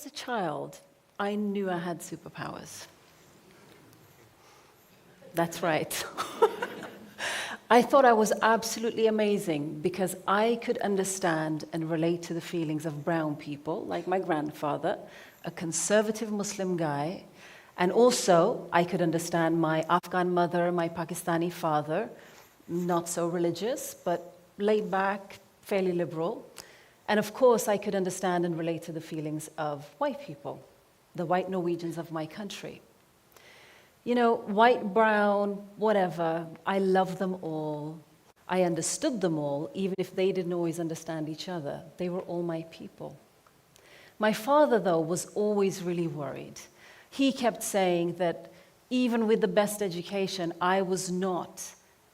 was a child, I knew I had superpowers. That's right. I thought I was absolutely amazing because I could understand and relate to the feelings of brown people, like my grandfather, a conservative Muslim guy, and also I could understand my Afghan mother, my Pakistani father, not so religious, but laid back, fairly liberal. And of course, I could understand and relate to the feelings of white people, the white Norwegians of my country. You know, white, brown, whatever, I love them all. I understood them all, even if they didn't always understand each other. They were all my people. My father, though, was always really worried. He kept saying that even with the best education, I was not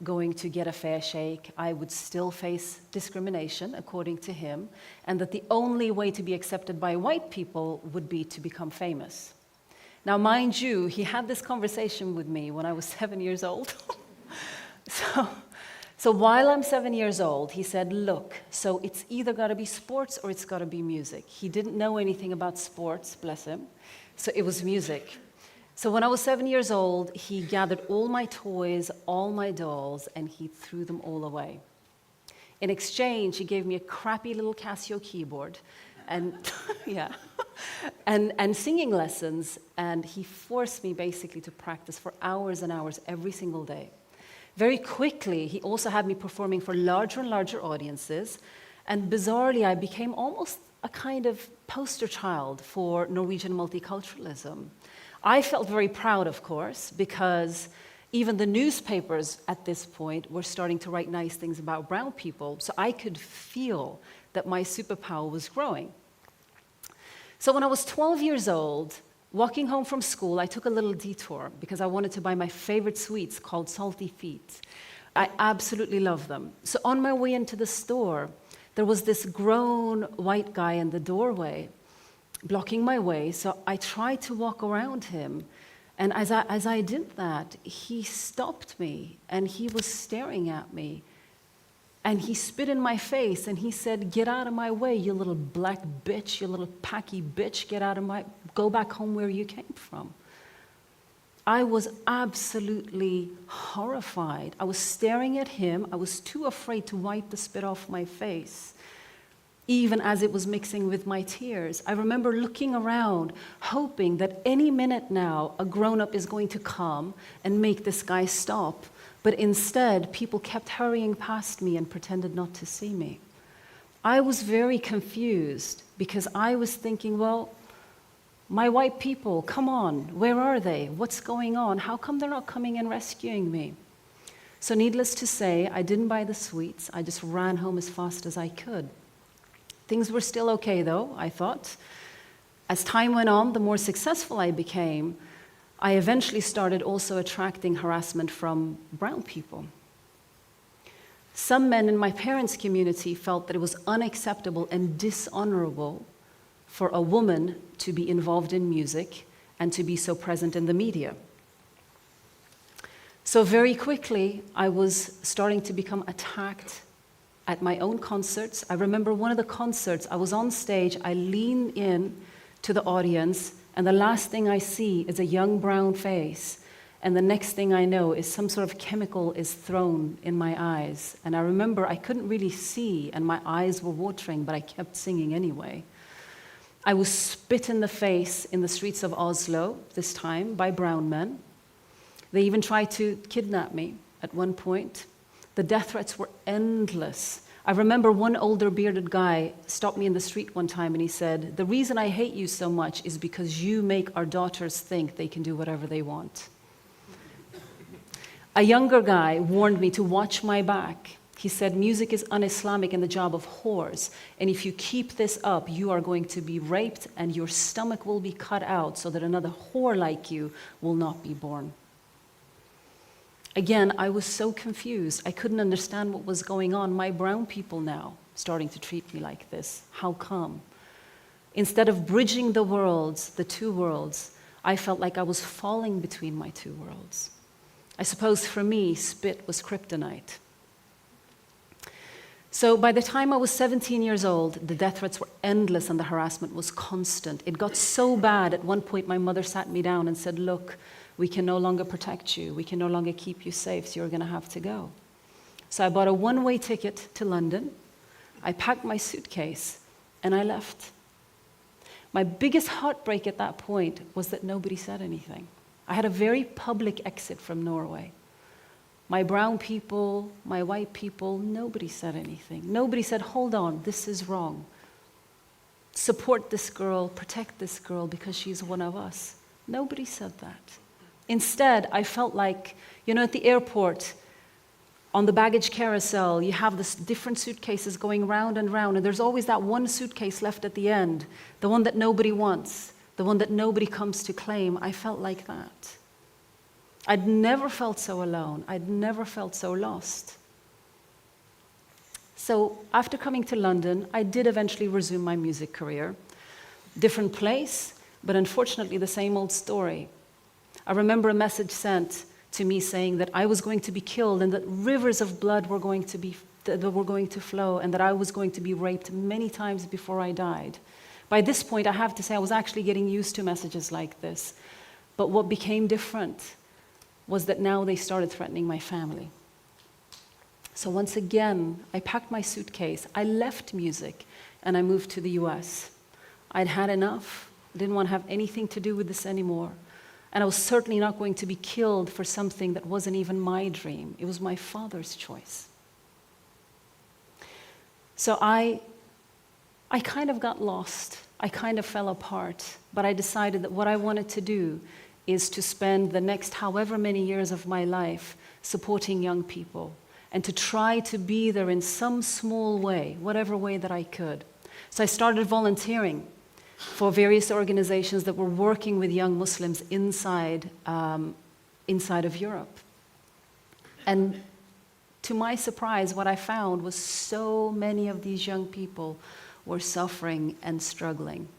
going to get a fair shake. I would still face discrimination, according to him, and that the only way to be accepted by white people would be to become famous. Now, mind you, he had this conversation with me when I was 7 years old. So while I'm 7 years old, he said, look, so it's either got to be sports or it's got to be music. He didn't know anything about sports, bless him, so it was music. So when I was 7 years old, he gathered all my toys, all my dolls, and he threw them all away. In exchange, he gave me a crappy little Casio keyboard and yeah, and singing lessons, and he forced me basically to practice for hours and hours every single day. Very quickly, he also had me performing for larger and larger audiences, and bizarrely, I became almost a kind of poster child for Norwegian multiculturalism. I felt very proud, of course, because even the newspapers at this point were starting to write nice things about brown people, so I could feel that my superpower was growing. So when I was 12 years old, walking home from school, I took a little detour because I wanted to buy my favorite sweets called Salty Feet. I absolutely love them. So on my way into the store, there was this grown white guy in the doorway blocking my way, so I tried to walk around him. And as I did that, he stopped me, and he was staring at me. And he spit in my face, and he said, get out of my way, you little black bitch, you little packy bitch, go back home where you came from. I was absolutely horrified. I was staring at him. I was too afraid to wipe the spit off my face, even as it was mixing with my tears. I remember looking around, hoping that any minute now, a grown-up is going to come and make this guy stop. But instead, people kept hurrying past me and pretended not to see me. I was very confused because I was thinking, well, my white people, come on, where are they? What's going on? How come they're not coming and rescuing me? So needless to say, I didn't buy the sweets. I just ran home as fast as I could. Things were still okay, though, I thought. As time went on, the more successful I became, I eventually started also attracting harassment from brown people. Some men in my parents' community felt that it was unacceptable and dishonorable for a woman to be involved in music and to be so present in the media. So very quickly, I was starting to become attacked at my own concerts. I remember one of the concerts, I was on stage, I leaned in to the audience, and the last thing I see is a young brown face, and the next thing I know is some sort of chemical is thrown in my eyes. And I remember I couldn't really see, and my eyes were watering, but I kept singing anyway. I was spit in the face in the streets of Oslo, this time, by brown men. They even tried to kidnap me at one point. The death threats were endless. I remember one older bearded guy stopped me in the street one time and he said, the reason I hate you so much is because you make our daughters think they can do whatever they want. A younger guy warned me to watch my back. He said, music is un-Islamic and the job of whores, and if you keep this up, you are going to be raped and your stomach will be cut out so that another whore like you will not be born. Again, I was so confused. I couldn't understand what was going on. My brown people now starting to treat me like this. How come? Instead of bridging the worlds, the two worlds, I felt like I was falling between my two worlds. I suppose for me, spit was kryptonite. So by the time I was 17 years old, the death threats were endless and the harassment was constant. It got so bad, at one point my mother sat me down and said, look, we can no longer protect you. We can no longer keep you safe, so you're going to have to go. So I bought a one-way ticket to London. I packed my suitcase and I left. My biggest heartbreak at that point was that nobody said anything. I had a very public exit from Norway. My brown people, my white people, nobody said anything. Nobody said, hold on, this is wrong. Support this girl, protect this girl because she's one of us. Nobody said that. Instead, I felt like, at the airport, on the baggage carousel, you have this different suitcases going round and round, and there's always that one suitcase left at the end, the one that nobody wants, the one that nobody comes to claim. I felt like that. I'd never felt so alone. I'd never felt so lost. So after coming to London, I did eventually resume my music career. Different place, but unfortunately the same old story. I remember a message sent to me saying that I was going to be killed and that rivers of blood were going to flow and that I was going to be raped many times before I died. By this point, I have to say I was actually getting used to messages like this. But what became different was that now they started threatening my family. So once again, I packed my suitcase, I left music, and I moved to the US. I'd had enough. I didn't want to have anything to do with this anymore. And I was certainly not going to be killed for something that wasn't even my dream. It was my father's choice. So I kind of got lost. I kind of fell apart. But I decided that what I wanted to do is to spend the next however many years of my life supporting young people and to try to be there in some small way, whatever way that I could. So I started volunteering for various organizations that were working with young Muslims inside of Europe. And to my surprise, what I found was so many of these young people were suffering and struggling.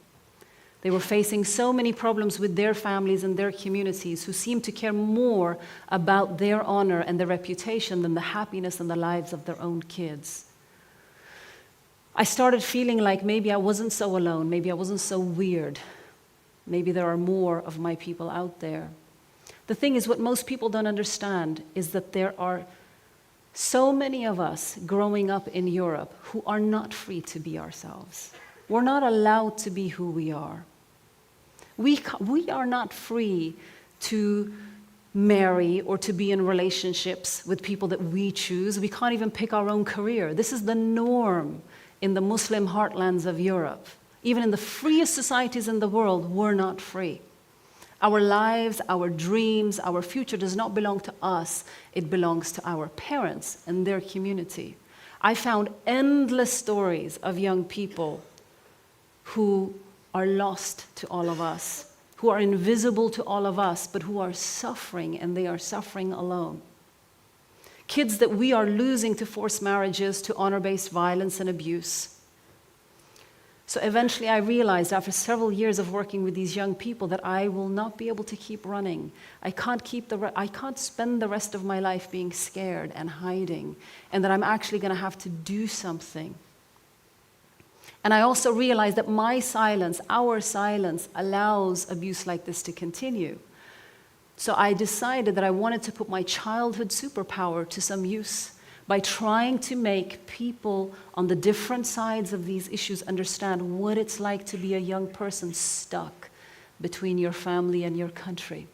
They were facing so many problems with their families and their communities who seemed to care more about their honor and their reputation than the happiness and the lives of their own kids. I started feeling like maybe I wasn't so alone, maybe I wasn't so weird. Maybe there are more of my people out there. The thing is, what most people don't understand is that there are so many of us growing up in Europe who are not free to be ourselves. We're not allowed to be who we are. We are not free to marry or to be in relationships with people that we choose. We can't even pick our own career. This is the norm in the Muslim heartlands of Europe. Even in the freest societies in the world, we're not free. Our lives, our dreams, our future does not belong to us. It belongs to our parents and their community. I found endless stories of young people who are lost to all of us, who are invisible to all of us, but who are suffering, and they are suffering alone. Kids that we are losing to forced marriages, to honor-based violence and abuse. So eventually I realized after several years of working with these young people that I will not be able to keep running. I can't spend the rest of my life being scared and hiding, and that I'm actually going to have to do something. And I also realized that my silence, our silence, allows abuse like this to continue. So I decided that I wanted to put my childhood superpower to some use by trying to make people on the different sides of these issues understand what it's like to be a young person stuck between your family and your country.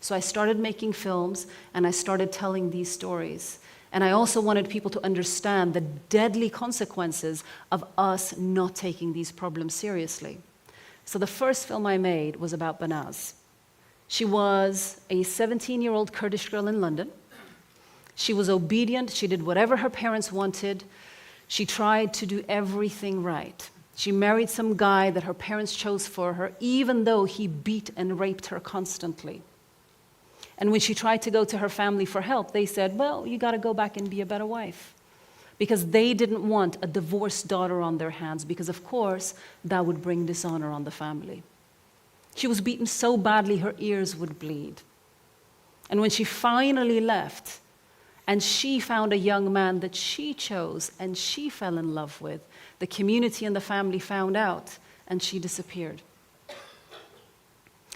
So I started making films and I started telling these stories. And I also wanted people to understand the deadly consequences of us not taking these problems seriously. So the first film I made was about Banaz. She was a 17-year-old Kurdish girl in London. She was obedient. She did whatever her parents wanted. She tried to do everything right. She married some guy that her parents chose for her, even though he beat and raped her constantly. And when she tried to go to her family for help, they said, well, you got to go back and be a better wife. Because they didn't want a divorced daughter on their hands, because of course, that would bring dishonor on the family. She was beaten so badly her ears would bleed. And when she finally left, And she found a young man that she chose and she fell in love with. The community and the family found out, and she disappeared.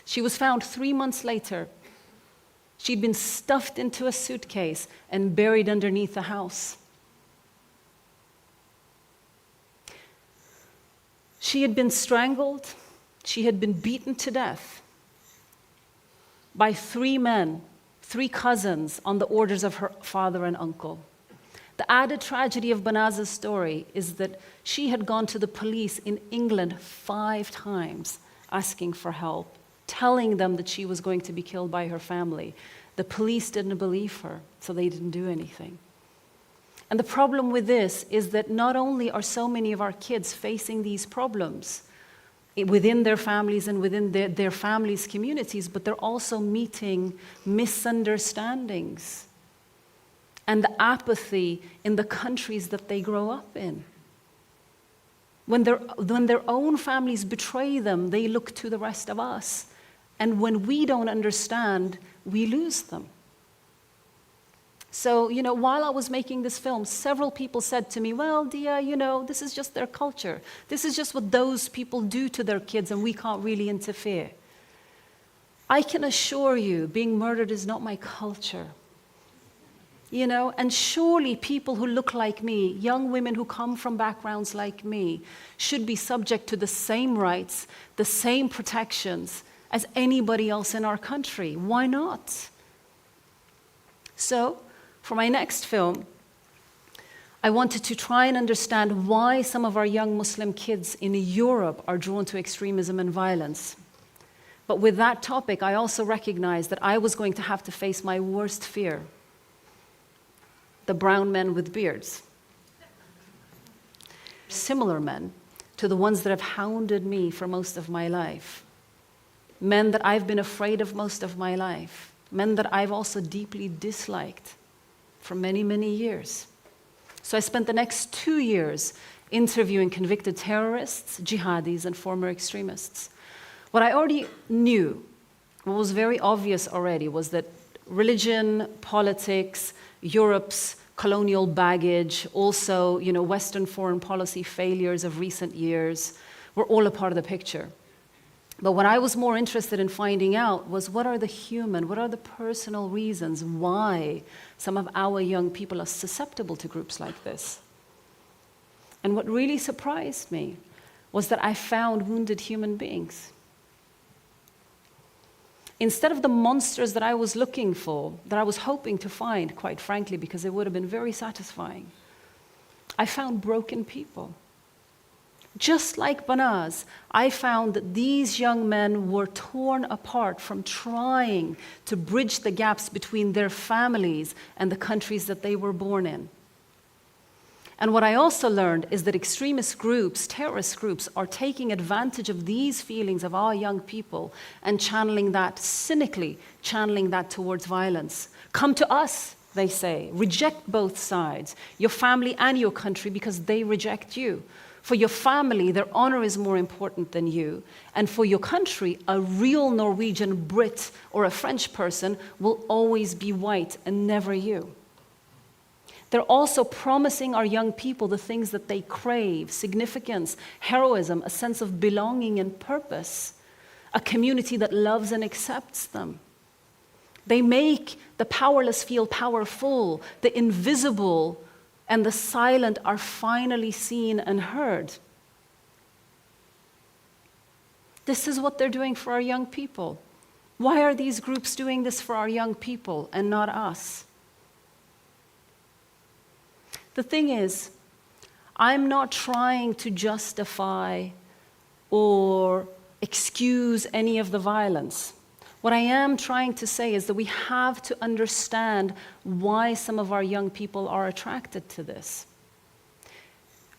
She was found 3 months later. She'd been stuffed into a suitcase and buried underneath a house. She had been strangled. She had been beaten to death by 3 men, 3 cousins, on the orders of her father and uncle. The added tragedy of Banaz's story is that she had gone to the police in England 5 times asking for help, telling them that she was going to be killed by her family. The police didn't believe her, so they didn't do anything. And the problem with this is that not only are so many of our kids facing these problems within their families and within their families' communities, but they're also meeting misunderstandings and the apathy in the countries that they grow up in. When their own families betray them, they look to the rest of us. And when we don't understand, we lose them. So, while I was making this film, several people said to me, well, Deeyah, this is just their culture. This is just what those people do to their kids, and we can't really interfere. I can assure you, being murdered is not my culture. And surely people who look like me, young women who come from backgrounds like me, should be subject to the same rights, the same protections as anybody else in our country. Why not? So, for my next film, I wanted to try and understand why some of our young Muslim kids in Europe are drawn to extremism and violence. But with that topic, I also recognized that I was going to have to face my worst fear: the brown men with beards. Similar men to the ones that have hounded me for most of my life. Men that I've been afraid of most of my life. Men that I've also deeply disliked for many, many years. So I spent the next 2 years interviewing convicted terrorists, jihadis, and former extremists. What I already knew, what was very obvious already, was that religion, politics, Europe's colonial baggage, also, Western foreign policy failures of recent years were all a part of the picture. But what I was more interested in finding out was what are the personal reasons why some of our young people are susceptible to groups like this. And what really surprised me was that I found wounded human beings. Instead of the monsters that I was looking for, that I was hoping to find, quite frankly, because it would have been very satisfying, I found broken people. Just like Banaz, I found that these young men were torn apart from trying to bridge the gaps between their families and the countries that they were born in. And what I also learned is that extremist groups, terrorist groups, are taking advantage of these feelings of our young people and channeling that towards violence. Come to us, they say. Reject both sides, your family and your country, because they reject you. For your family, their honor is more important than you. And for your country, a real Norwegian, Brit, or a French person will always be white and never you. They're also promising our young people the things that they crave: significance, heroism, a sense of belonging and purpose, a community that loves and accepts them. They make the powerless feel powerful, the invisible and the silent are finally seen and heard. This is what they're doing for our young people. Why are these groups doing this for our young people and not us? The thing is, I'm not trying to justify or excuse any of the violence. What I am trying to say is that we have to understand why some of our young people are attracted to this.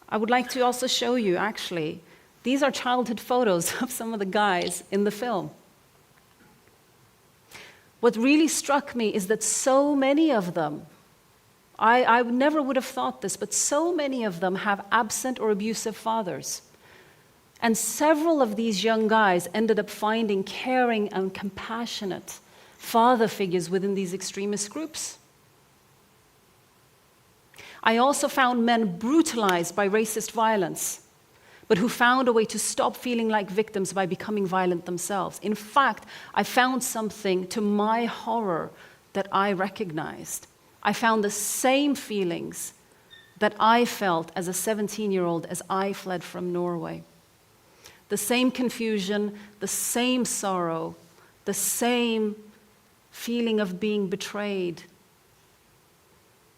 I would like to also show you, actually, these are childhood photos of some of the guys in the film. What really struck me is that so many of them, I never would have thought this, but so many of them have absent or abusive fathers. And several of these young guys ended up finding caring and compassionate father figures within these extremist groups. I also found men brutalized by racist violence, but who found a way to stop feeling like victims by becoming violent themselves. In fact, I found something, to my horror, that I recognized. I found the same feelings that I felt as a 17-year-old as I fled from Norway. The same confusion, the same sorrow, the same feeling of being betrayed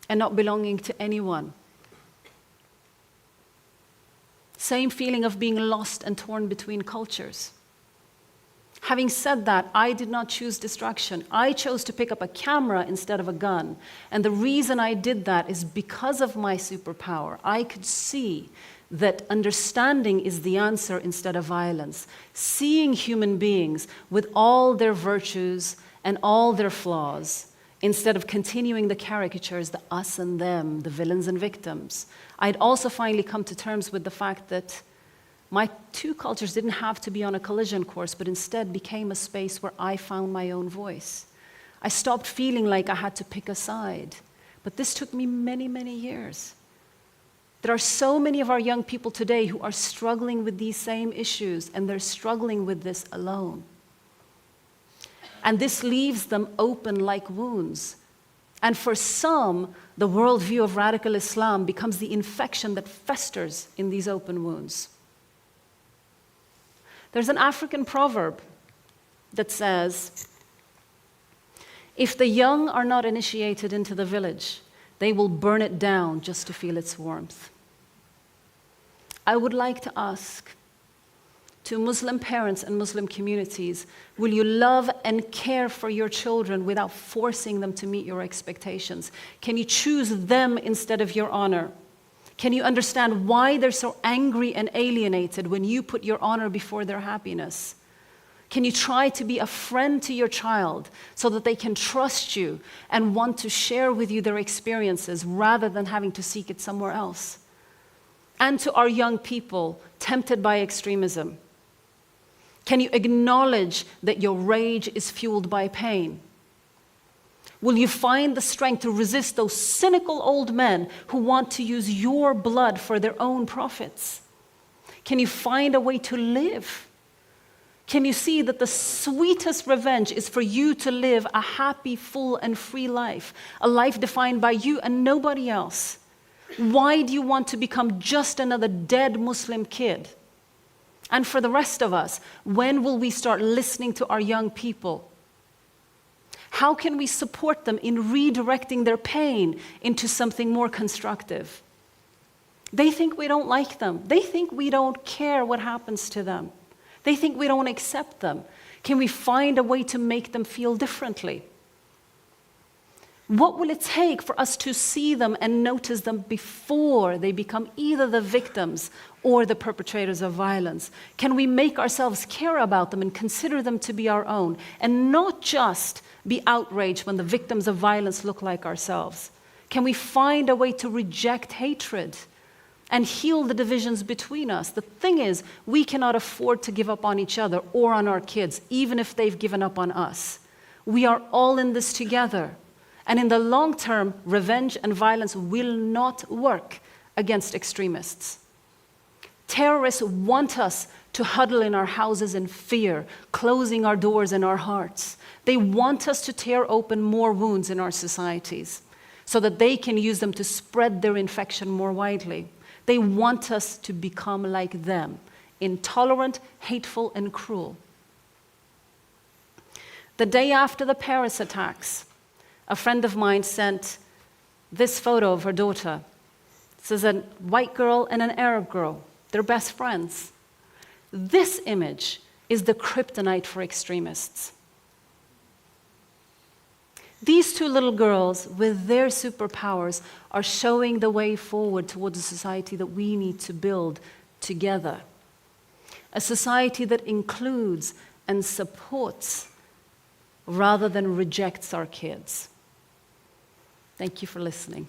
and not belonging to anyone. Same feeling of being lost and torn between cultures. Having said that, I did not choose distraction. I chose to pick up a camera instead of a gun. And the reason I did that is because of my superpower. I could see that understanding is the answer instead of violence. Seeing human beings with all their virtues and all their flaws, instead of continuing the caricatures, the us and them, the villains and victims. I'd also finally come to terms with the fact that my two cultures didn't have to be on a collision course, but instead became a space where I found my own voice. I stopped feeling like I had to pick a side. But this took me many, many years. There are so many of our young people today who are struggling with these same issues, and they're struggling with this alone. And this leaves them open like wounds. And for some, the worldview of radical Islam becomes the infection that festers in these open wounds. There's an African proverb that says, if the young are not initiated into the village, they will burn it down just to feel its warmth. I would like to ask, to Muslim parents and Muslim communities, will you love and care for your children without forcing them to meet your expectations? Can you choose them instead of your honor? Can you understand why they're so angry and alienated when you put your honor before their happiness? Can you try to be a friend to your child so that they can trust you and want to share with you their experiences rather than having to seek it somewhere else? And to our young people tempted by extremism, can you acknowledge that your rage is fueled by pain? Will you find the strength to resist those cynical old men who want to use your blood for their own profits? Can you find a way to live? Can you see that the sweetest revenge is for you to live a happy, full, and free life, a life defined by you and nobody else? Why do you want to become just another dead Muslim kid? And for the rest of us, when will we start listening to our young people? How can we support them in redirecting their pain into something more constructive? They think we don't like them. They think we don't care what happens to them. They think we don't accept them. Can we find a way to make them feel differently? What will it take for us to see them and notice them before they become either the victims or the perpetrators of violence? Can we make ourselves care about them and consider them to be our own, and not just be outraged when the victims of violence look like ourselves? Can we find a way to reject hatred and heal the divisions between us? The thing is, we cannot afford to give up on each other or on our kids, even if they've given up on us. We are all in this together. And in the long term, revenge and violence will not work against extremists. Terrorists want us to huddle in our houses in fear, closing our doors and our hearts. They want us to tear open more wounds in our societies so that they can use them to spread their infection more widely. They want us to become like them, intolerant, hateful, and cruel. The day after the Paris attacks, a friend of mine sent this photo of her daughter. This is a white girl and an Arab girl. They're best friends. This image is the kryptonite for extremists. These two little girls, with their superpowers, are showing the way forward towards a society that we need to build together. A society that includes and supports rather than rejects our kids. Thank you for listening.